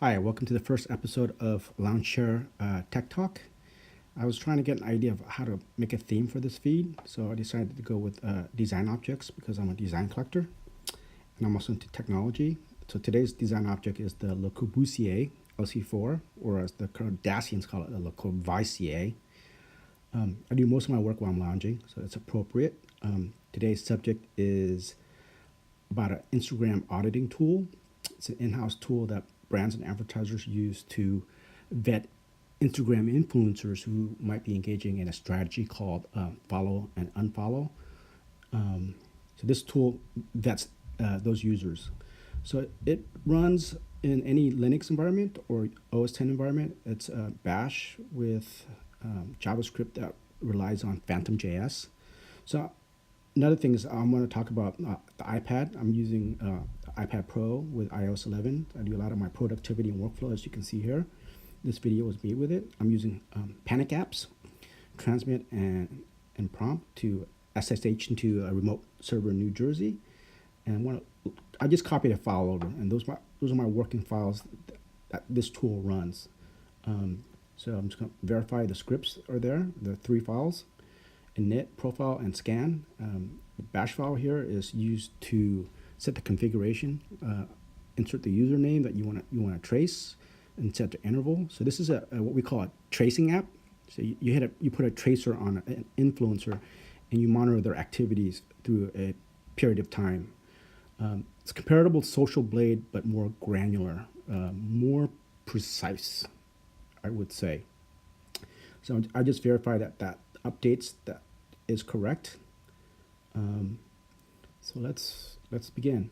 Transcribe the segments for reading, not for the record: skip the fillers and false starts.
Hi, welcome to the first episode of Lounge Chair Tech Talk. I was trying to get an idea of how to make a theme for this feed, so I decided to go with design objects because I'm a design collector and I'm also into technology. So today's design object is the Le Corbusier LC4, or as the Cardassians call it, the Le Corbusier. I do most of my work while I'm lounging, so it's appropriate. Today's subject is about an Instagram auditing tool. It's an in-house tool that brands and advertisers use to vet Instagram influencers who might be engaging in a strategy called follow and unfollow. So this tool vets those users. So it runs in any Linux environment or OS 10 environment. It's Bash with JavaScript that relies on Phantom.js. So another thing is I'm going to talk about the iPad. I'm using the iPad Pro with iOS 11. I do a lot of my productivity and workflow, as you can see here. This video was made with it. I'm using Panic apps, transmit and prompt to SSH into a remote server in New Jersey. And I just copied a file over, and those are my working files that this tool runs. So I'm just going to verify the scripts are there. There are 3 files: init, profile, and scan. The bash file here is used to set the configuration, insert the username that you want to trace, and set the interval. So this is a what we call a tracing app. So you put a tracer on an influencer, and you monitor their activities through a period of time. It's comparable to Social Blade, but more granular, more precise, I would say. So I just verify that updates that is correct. So let's begin.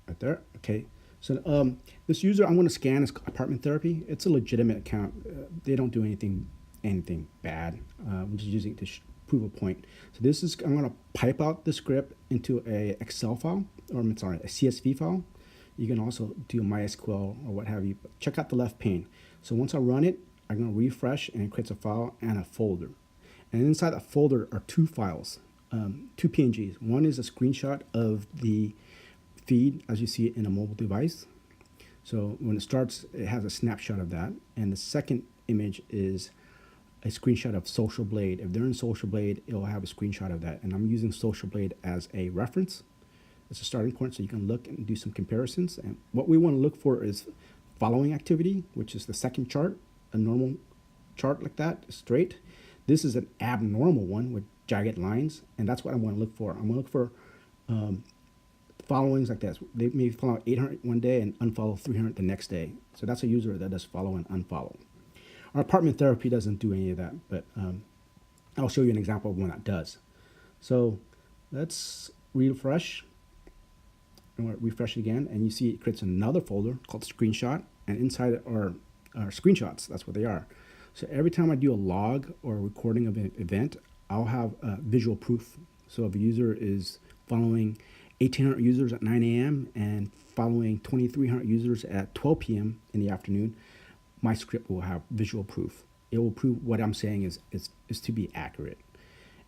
Right there. Okay. So this user I'm going to scan is Apartment Therapy. It's a legitimate account. They don't do anything bad. I'm just using it to prove a point. So I'm going to pipe out the script into a Excel file, or I'm sorry, a CSV file. You can also do MySQL or what have you. But check out the left pane. So once I run it, I'm going to refresh, and it creates a file and a folder. And inside that folder are 2 files, 2 PNGs. One is a screenshot of the feed as you see it in a mobile device. So when it starts, it has a snapshot of that. And the second image is a screenshot of Social Blade. If they're in Social Blade, it'll have a screenshot of that. And I'm using Social Blade as a reference. It's a starting point so you can look and do some comparisons. And what we want to look for is following activity, which is the second chart. A normal chart like that, straight. This is an abnormal one with jagged lines, and that's what I want to look for. I'm going to look for followings like this. They may follow 800 one day and unfollow 300 the next day. So that's a user that does follow and unfollow. Our Apartment Therapy doesn't do any of that, but I'll show you an example of one that does. So let's refresh. And we'll refresh again, and you see it creates another folder called screenshot, and inside it are screenshots. That's what they are. So every time I do a log or a recording of an event, I'll have visual proof. So if a user is following 1,800 users at 9 a.m. and following 2,300 users at 12 p.m. in the afternoon, my script will have visual proof. It will prove what I'm saying is to be accurate.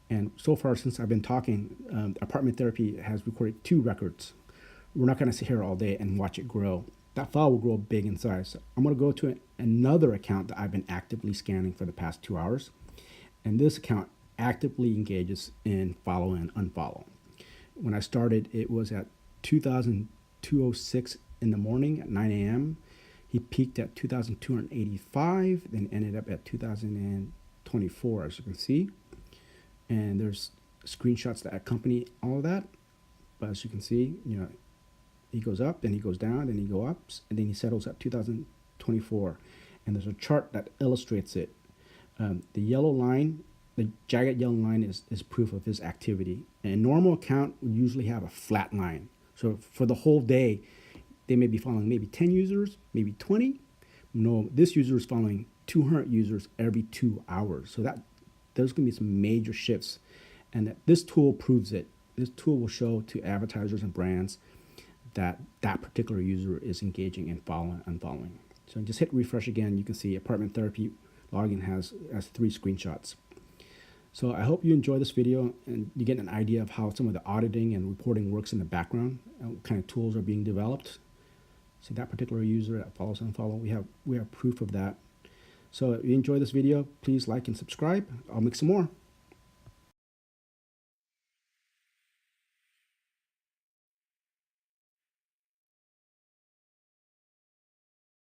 And so far, since I've been talking, Apartment Therapy has recorded 2 records. We're not going to sit here all day and watch it grow. That file will grow big in size. So I'm going to go to another account that I've been actively scanning for the past 2 hours. And this account actively engages in follow and unfollow. When I started, it was at 2,206 in the morning at 9 a.m. He peaked at 2,285, then ended up at 2,024, as you can see. And there's screenshots that accompany all of that. But as you can see, he goes up, then he goes down, then he goes up, and then he settles at 2024. And there's a chart that illustrates it. The yellow line, the jagged yellow line is proof of his activity. And a normal account would usually have a flat line. So for the whole day, they may be following maybe 10 users, maybe 20. No, this user is following 200 users every 2 hours. So there's going to be some major shifts. And this tool proves it. This tool will show to advertisers and brands that particular user is engaging in following and unfollowing. So just hit refresh again. You can see Apartment Therapy login has 3 screenshots. So I hope you enjoy this video and you get an idea of how some of the auditing and reporting works in the background and what kind of tools are being developed. See that particular user that follows Unfollow, we have proof of that. So if you enjoy this video, please like and subscribe. I'll make some more.